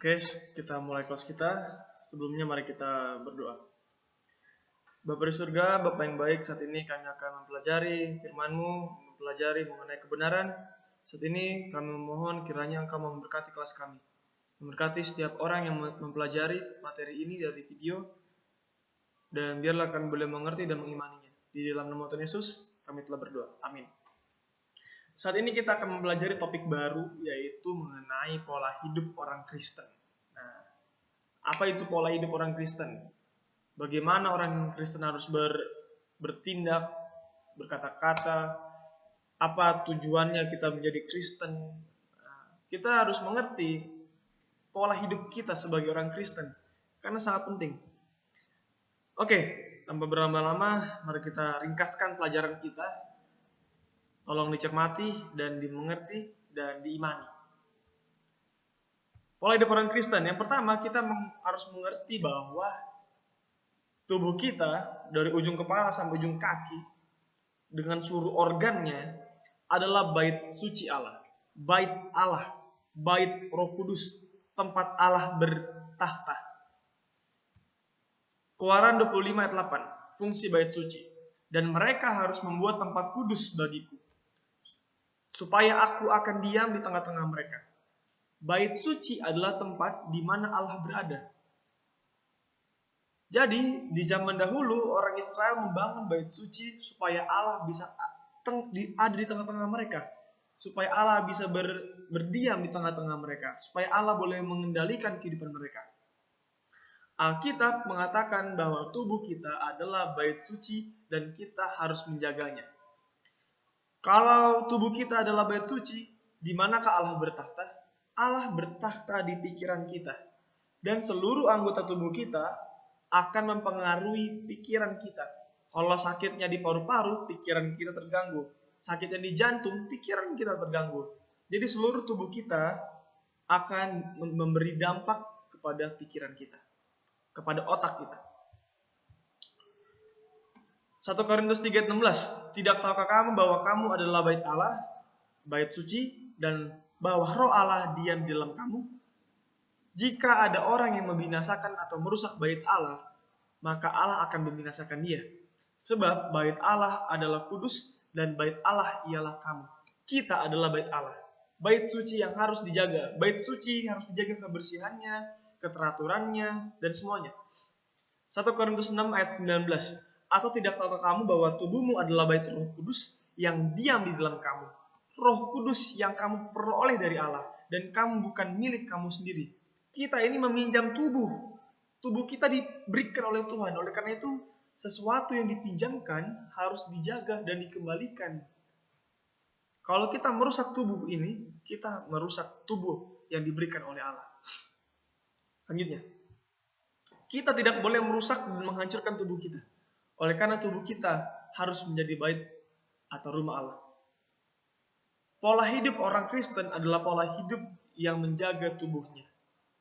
Oke, kita mulai kelas kita. Sebelumnya mari kita berdoa. Bapa di surga, Bapa yang baik, saat ini kami akan mempelajari firman-Mu, mempelajari mengenai kebenaran. Saat ini kami memohon kiranya Engkau memberkati kelas kami. Memberkati setiap orang yang mempelajari materi ini dari video. Dan biarlah kami boleh mengerti dan mengimaninya. Di dalam nama Tuhan Yesus, kami telah berdoa. Amin. Saat ini kita akan mempelajari topik baru, yaitu mengenai pola hidup orang Kristen. Nah, apa itu pola hidup orang Kristen? Bagaimana orang Kristen harus bertindak, berkata-kata, apa tujuannya kita menjadi Kristen? Nah, kita harus mengerti pola hidup kita sebagai orang Kristen, karena sangat penting. Oke, tanpa berlama-lama, mari kita ringkaskan pelajaran kita. Tolong dicermati dan dimengerti dan diimani. Pola hidup orang Kristen. Yang pertama, kita harus mengerti bahwa tubuh kita dari ujung kepala sampai ujung kaki dengan seluruh organnya adalah bait suci Allah. Bait Allah, bait Roh Kudus, tempat Allah bertahta. Keluaran 25 ayat 8, fungsi bait suci. Dan mereka harus membuat tempat kudus bagiku, supaya aku akan diam di tengah-tengah mereka. Bait suci adalah tempat di mana Allah berada. Jadi, di zaman dahulu orang Israel membangun bait suci supaya Allah bisa ada di tengah-tengah mereka. Supaya Allah bisa berdiam di tengah-tengah mereka. Supaya Allah boleh mengendalikan kehidupan mereka. Alkitab mengatakan bahwa tubuh kita adalah bait suci dan kita harus menjaganya. Kalau tubuh kita adalah bait suci, di manakah Allah bertahta? Allah bertahta di pikiran kita. Dan seluruh anggota tubuh kita akan mempengaruhi pikiran kita. Kalau sakitnya di paru-paru, pikiran kita terganggu. Sakitnya di jantung, pikiran kita terganggu. Jadi seluruh tubuh kita akan memberi dampak kepada pikiran kita, kepada otak kita. 1 Korintus 3:16, tidak tahukah kamu bahwa kamu adalah bait Allah, bait suci, dan bahwa Roh Allah diam di dalam kamu? Jika ada orang yang membinasakan atau merusak bait Allah, maka Allah akan membinasakan dia. Sebab bait Allah adalah kudus dan bait Allah ialah kamu. Kita adalah bait Allah. Bait suci yang harus dijaga. Bait suci harus dijaga kebersihannya, keteraturannya, dan semuanya. 1 Korintus 6 ayat 19. Atau tidak tahukah kamu bahwa tubuhmu adalah bait Roh Kudus yang diam di dalam kamu. Roh Kudus yang kamu peroleh dari Allah. Dan kamu bukan milik kamu sendiri. Kita ini meminjam tubuh. Tubuh kita diberikan oleh Tuhan. Oleh karena itu, sesuatu yang dipinjamkan harus dijaga dan dikembalikan. Kalau kita merusak tubuh ini, kita merusak tubuh yang diberikan oleh Allah. Selanjutnya, kita tidak boleh merusak dan menghancurkan tubuh kita. Oleh karena tubuh kita harus menjadi bait atau rumah Allah. Pola hidup orang Kristen adalah pola hidup yang menjaga tubuhnya.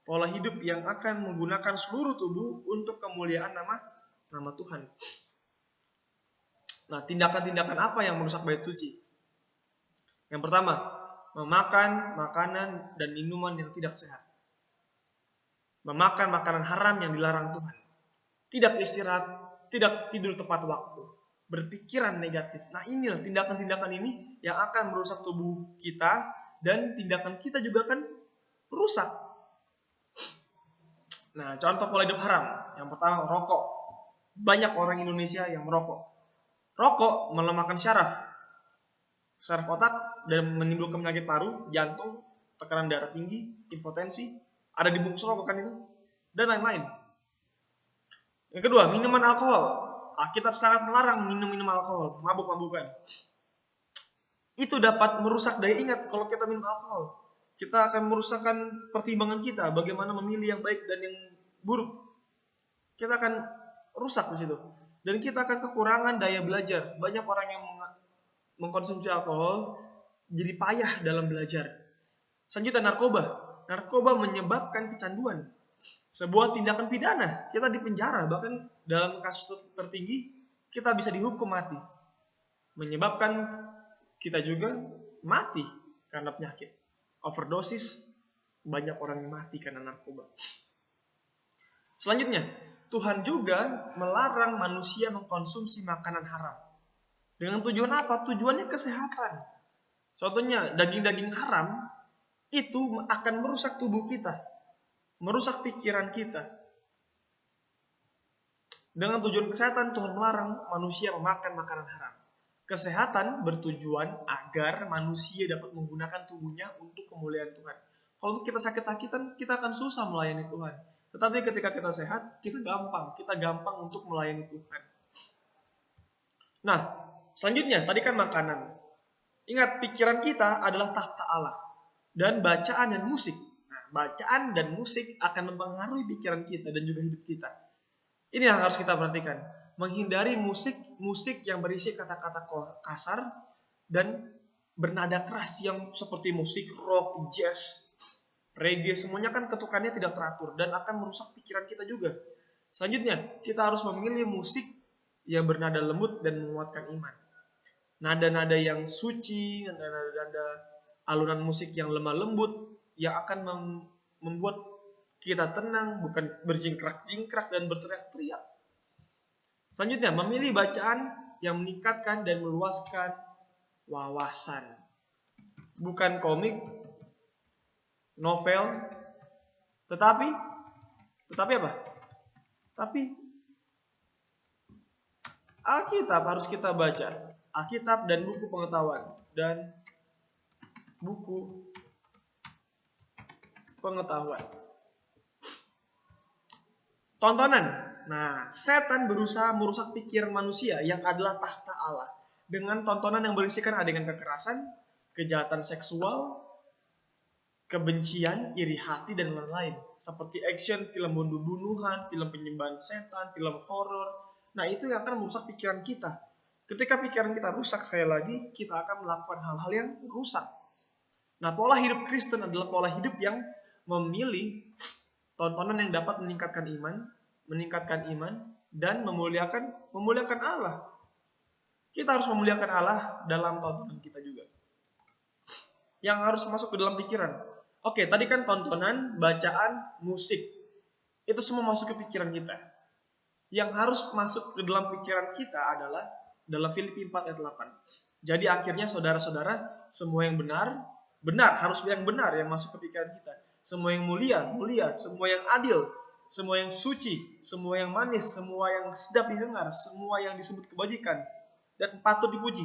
Pola hidup yang akan menggunakan seluruh tubuh untuk kemuliaan nama Tuhan. Nah, tindakan-tindakan apa yang merusak bait suci? Yang pertama, memakan makanan dan minuman yang tidak sehat. Memakan makanan haram yang dilarang Tuhan. Tidak istirahat, tidak tidur tepat waktu. Berpikiran negatif. Nah, inilah tindakan-tindakan ini yang akan merusak tubuh kita dan tindakan kita juga akan rusak. Nah, contoh pola hidup haram. Yang pertama, rokok. Banyak orang Indonesia yang merokok. Rokok melemahkan syaraf otak dan menimbulkan penyakit paru, jantung, tekanan darah tinggi, impotensi. Ada di bungkus rokok kan itu, dan lain-lain. Yang kedua, minuman alkohol. Alkitab sangat melarang minum alkohol, mabuk-mabukan. Itu dapat merusak daya ingat kalau kita minum alkohol. Kita akan merusakkan pertimbangan kita, bagaimana memilih yang baik dan yang buruk. Kita akan rusak di situ. Dan kita akan kekurangan daya belajar. Banyak orang yang mengkonsumsi alkohol jadi payah dalam belajar. Selanjutnya, narkoba. Narkoba menyebabkan kecanduan. Sebuah tindakan pidana. Kita dipenjara, bahkan dalam kasus tertinggi kita bisa dihukum mati. Menyebabkan kita juga mati karena penyakit. Overdosis, banyak orang yang mati karena narkoba. Selanjutnya, Tuhan juga melarang manusia mengkonsumsi makanan haram. Dengan tujuan apa? Tujuannya kesehatan. Contohnya, daging-daging haram itu akan merusak tubuh kita, merusak pikiran kita. Dengan tujuan kesehatan, Tuhan melarang manusia memakan makanan haram. Kesehatan bertujuan agar manusia dapat menggunakan tubuhnya untuk kemuliaan Tuhan. Kalau kita sakit-sakitan, kita akan susah melayani Tuhan. Tetapi ketika kita sehat, kita gampang untuk melayani Tuhan. Nah, selanjutnya, tadi kan makanan. Ingat, pikiran kita adalah takhta Allah. Dan bacaan dan musik. Nah, bacaan dan musik akan mempengaruhi pikiran kita dan juga hidup kita. Ini yang harus kita perhatikan. Menghindari musik yang berisi kata-kata kasar dan bernada keras yang seperti musik rock, jazz, reggae, semuanya kan ketukannya tidak teratur dan akan merusak pikiran kita juga. Selanjutnya, kita harus memilih musik yang bernada lembut dan menguatkan iman. Nada-nada yang suci, nada-nada alunan musik yang lemah lembut yang akan membuat kita tenang, bukan berjingkrak-jingkrak dan berteriak-teriak. Selanjutnya, memilih bacaan yang meningkatkan dan meluaskan wawasan. Bukan komik, novel, tetapi apa? Tapi Alkitab harus kita baca. Alkitab dan buku pengetahuan. Dan buku pengetahuan. Tontonan. Nah, setan berusaha merusak pikiran manusia yang adalah takhta Allah dengan tontonan yang berisikan adegan kekerasan, kejahatan seksual, kebencian, iri hati, dan lain-lain. Seperti action, film bunuh-bunuhan, film penyembahan setan, film horor. Nah, itu yang akan merusak pikiran kita. Ketika pikiran kita rusak, sekali lagi, kita akan melakukan hal-hal yang rusak. Nah, pola hidup Kristen adalah pola hidup yang memilih tontonan yang dapat meningkatkan iman, dan memuliakan Allah. Kita harus memuliakan Allah dalam tontonan kita juga. Yang harus masuk ke dalam pikiran. Oke, tadi kan tontonan, bacaan, musik. Itu semua masuk ke pikiran kita. Yang harus masuk ke dalam pikiran kita adalah dalam Filipi 4 ayat 8. Jadi akhirnya saudara-saudara, semua yang benar, harus yang benar yang masuk ke pikiran kita. Semua yang mulia, semua yang adil, semua yang suci, semua yang manis, semua yang sedap didengar, semua yang disebut kebajikan dan patut dipuji.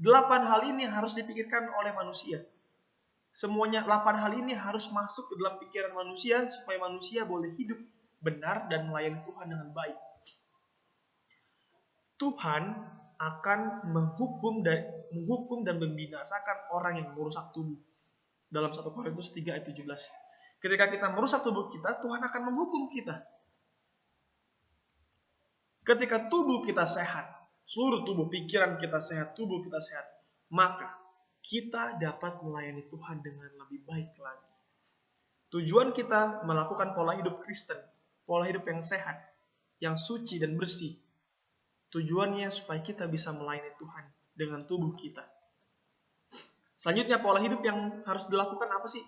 8 hal ini harus dipikirkan oleh manusia. Semuanya 8 hal ini harus masuk ke dalam pikiran manusia supaya manusia boleh hidup benar dan melayani Tuhan dengan baik. Tuhan akan menghukum dan membinasakan orang yang merusak tubuh. Dalam 1 Korintus 3 ayat 17. Ketika kita merusak tubuh kita, Tuhan akan menghukum kita. Ketika tubuh kita sehat, seluruh tubuh, pikiran kita sehat, tubuh kita sehat, maka kita dapat melayani Tuhan dengan lebih baik lagi. Tujuan kita melakukan pola hidup Kristen, pola hidup yang sehat, yang suci dan bersih. Tujuannya supaya kita bisa melayani Tuhan dengan tubuh kita. Selanjutnya, pola hidup yang harus dilakukan apa sih?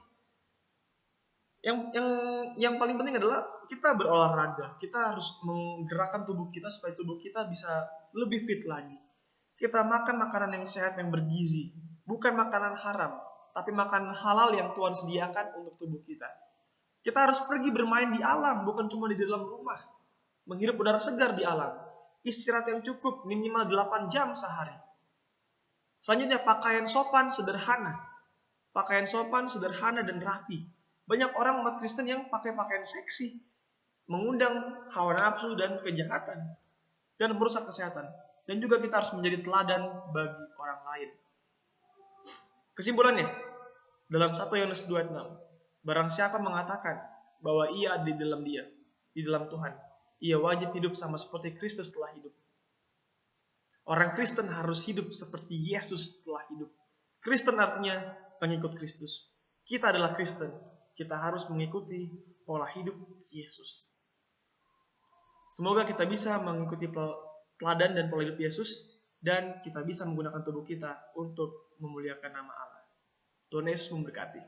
Yang paling penting adalah kita berolahraga. Kita harus menggerakkan tubuh kita supaya tubuh kita bisa lebih fit lagi. Kita makan makanan yang sehat, yang bergizi. Bukan makanan haram, tapi makanan halal yang Tuhan sediakan untuk tubuh kita. Kita harus pergi bermain di alam, bukan cuma di dalam rumah. Menghirup udara segar di alam. Istirahat yang cukup, minimal 8 jam sehari. Selanjutnya, pakaian sopan, sederhana. Pakaian sopan, sederhana, dan rapi. Banyak orang umat Kristen yang pakai pakaian seksi, mengundang hawa nafsu dan kejahatan, dan merusak kesehatan. Dan juga kita harus menjadi teladan bagi orang lain. Kesimpulannya, dalam 1 Yohanes 2 ayat 6, barang siapa mengatakan bahwa ia ada di dalam Dia, di dalam Tuhan, ia wajib hidup sama seperti Kristus telah hidup. Orang Kristen harus hidup seperti Yesus telah hidup. Kristen artinya pengikut Kristus. Kita adalah Kristen. Kita harus mengikuti pola hidup Yesus. Semoga kita bisa mengikuti teladan dan pola hidup Yesus, dan kita bisa menggunakan tubuh kita untuk memuliakan nama Allah. Tuhan Yesus memberkati.